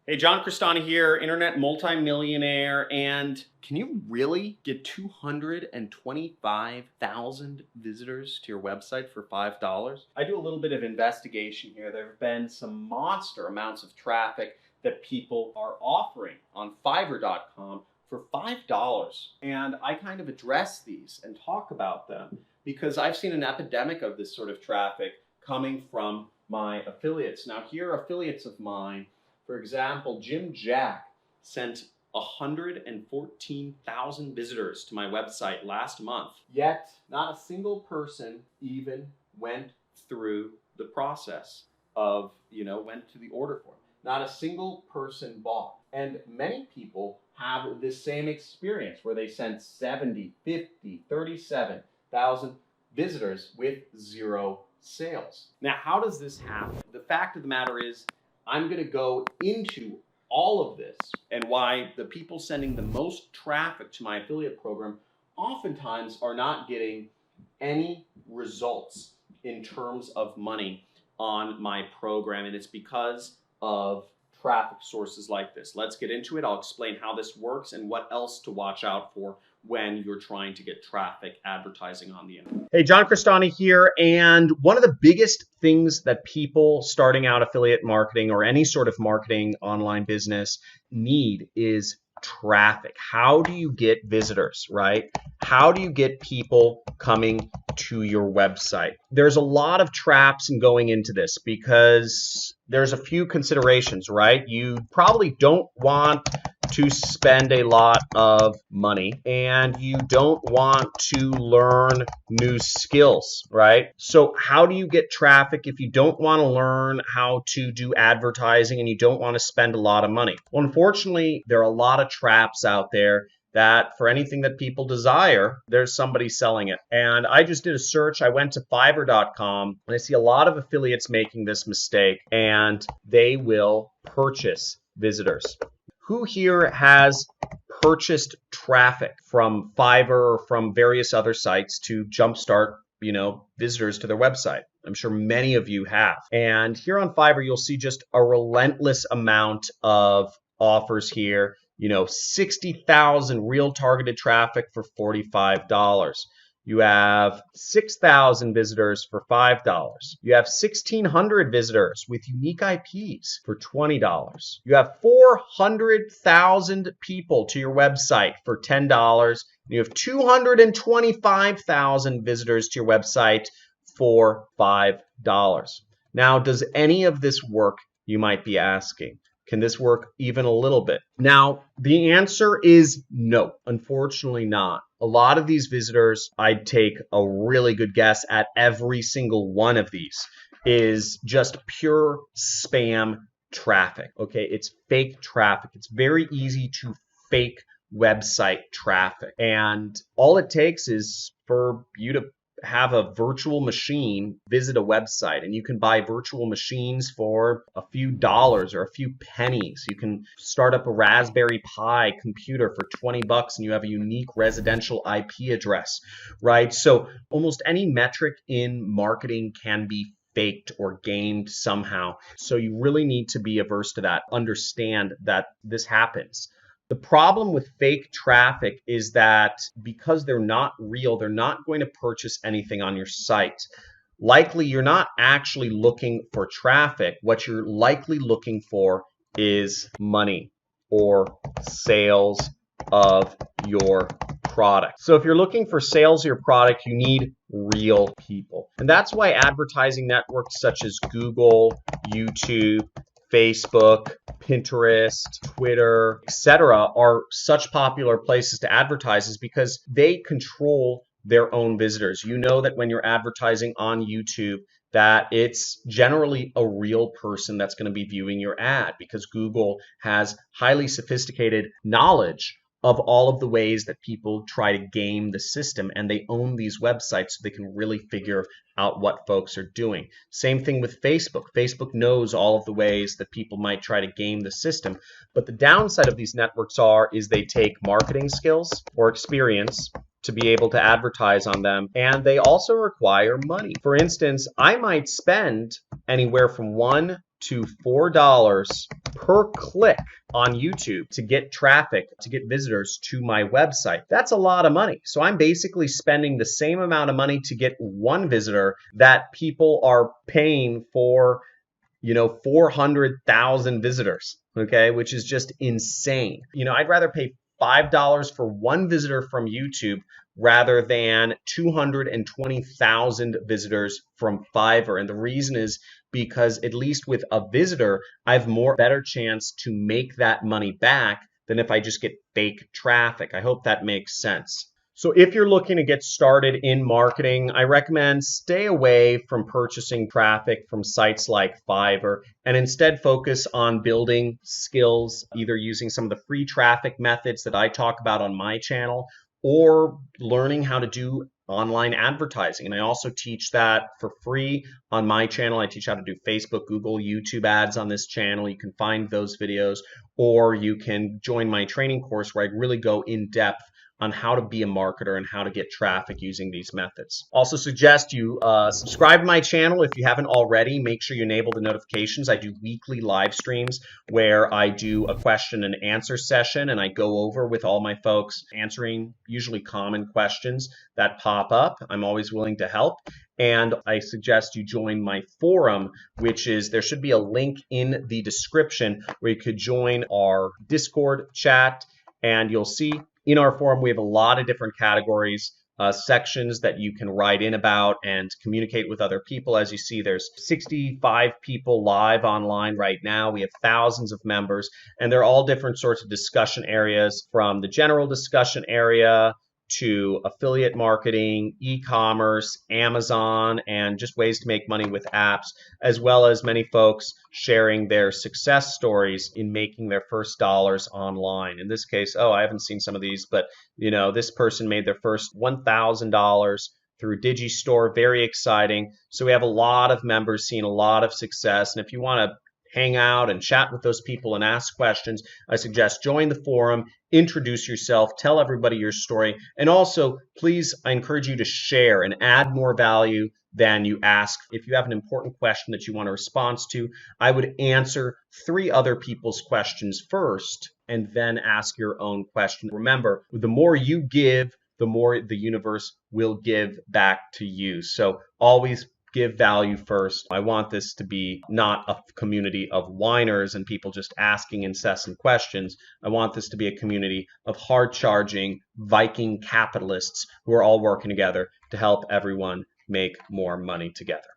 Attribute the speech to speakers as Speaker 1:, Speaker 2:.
Speaker 1: Hey, John Crestani here, internet multimillionaire, and can you really get 225,000 visitors to your website for $5? I do a little bit of investigation here. There have been some monster amounts of traffic that people are offering on Fiverr.com for $5. And I kind of address these and talk about them because I've seen an epidemic of this sort of traffic coming from my affiliates. Now, here are affiliates of mine. For example, Jim Jack sent 114,000 visitors to my website last month, yet not a single person even went through the process of, went to the order form. Not a single person bought. And many people have this same experience where they sent 70, 50, 37,000 visitors with zero sales. Now, how does this happen? The fact of the matter is, I'm going to go into all of this and why the people sending the most traffic to my affiliate program oftentimes are not getting any results in terms of money on my program. And it's because of traffic sources like this. Let's get into it. I'll explain how this works and what else to watch out for when you're trying to get traffic advertising on the internet. Hey, John Crestani here. And one of the biggest things that people starting out affiliate marketing or any sort of marketing online business need is traffic. How do you get visitors, right? How do you get people coming to your website? There's a lot of traps in going into this because there's a few considerations, right? You probably don't want to spend a lot of money and you don't want to learn new skills, right? So how do you get traffic if you don't want to learn how to do advertising and you don't want to spend a lot of money? Well, unfortunately, there are a lot of traps out there that for anything that people desire, there's somebody selling it. And I just did a search. I went to Fiverr.com and I see a lot of affiliates making this mistake, and they will purchase visitors. Who here has purchased traffic from Fiverr or from various other sites to jumpstart, visitors to their website? I'm sure many of you have. And here on Fiverr, you'll see just a relentless amount of offers here. 60,000 real targeted traffic for $45. You have 6,000 visitors for $5. You have 1,600 visitors with unique IPs for $20. You have 400,000 people to your website for $10. You have 225,000 visitors to your website for $5. Now, does any of this work, you might be asking? Can this work even a little bit? Now, the answer is no, unfortunately not. A lot of these visitors, I'd take a really good guess at every single one of these, is just pure spam traffic. Okay, it's fake traffic. It's very easy to fake website traffic. And all it takes is for you to have a virtual machine visit a website, and you can buy virtual machines for a few dollars or a few pennies. You can start up a Raspberry Pi computer for $20 and you have a unique residential IP address, right? So almost any metric in marketing can be faked or gamed somehow. So you really need to be averse to that, understand that this happens. The problem with fake traffic is that because they're not real, they're not going to purchase anything on your site. Likely, you're not actually looking for traffic. What you're likely looking for is money or sales of your product. So if you're looking for sales of your product, you need real people. And that's why advertising networks such as Google, YouTube, Facebook, Pinterest, Twitter, etc. are such popular places to advertise, is because they control their own visitors. You know that when you're advertising on YouTube, that it's generally a real person that's going to be viewing your ad, because Google has highly sophisticated knowledge of all of the ways that people try to game the system, and they own these websites so they can really figure out what folks are doing. Same thing with Facebook. Facebook knows all of the ways that people might try to game the system, but the downside of these networks is they take marketing skills or experience to be able to advertise on them, and they also require money. For instance, I might spend anywhere from $1
Speaker 2: to $4 per click on YouTube to get traffic, to get visitors to my website. That's a lot of money. So I'm basically spending the same amount of money to get one visitor that people are paying for, 400,000 visitors, okay, which is just insane. I'd rather pay $5 for one visitor from YouTube rather than 220,000 visitors from Fiverr. And the reason is because at least with a visitor, I have better chance to make that money back than if I just get fake traffic. I hope that makes sense. So if you're looking to get started in marketing, I recommend stay away from purchasing traffic from sites like Fiverr and instead focus on building skills, either using some of the free traffic methods that I talk about on my channel or learning how to do online advertising. And I also teach that for free on my channel. I teach how to do Facebook, Google, YouTube ads on this channel. You can find those videos, or you can join my training course where I really go in depth on how to be a marketer and how to get traffic using these methods. Also suggest you subscribe to my channel if you haven't already. Make sure you enable the notifications. I do weekly live streams where I do a question and answer session, and I go over with all my folks answering usually common questions that pop up. I'm always willing to help. And I suggest you join my forum, which is, there should be a link in the description where you could join our Discord chat, and you'll see in our forum, we have a lot of different categories, sections that you can write in about and communicate with other people. As you see, there's 65 people live online right now. We have thousands of members, and they're all different sorts of discussion areas, from the general discussion area to affiliate marketing, e-commerce, Amazon, and just ways to make money with apps, as well as many folks sharing their success stories in making their first dollars online. In this case, I haven't seen some of these, but this person made their first $1,000 through Digistore. Very exciting. So we have a lot of members seeing a lot of success. And if you want to hang out and chat with those people and ask questions, I suggest join the forum, introduce yourself, tell everybody your story, and also please, I encourage you to share and add more value than you ask. If you have an important question that you want a response to, I would answer 3 other people's questions first and then ask your own question. Remember, the more you give, the more the universe will give back to you. So always give value first. I want this to be not a community of whiners and people just asking incessant questions. I want this to be a community of hard-charging Viking capitalists who are all working together to help everyone make more money together.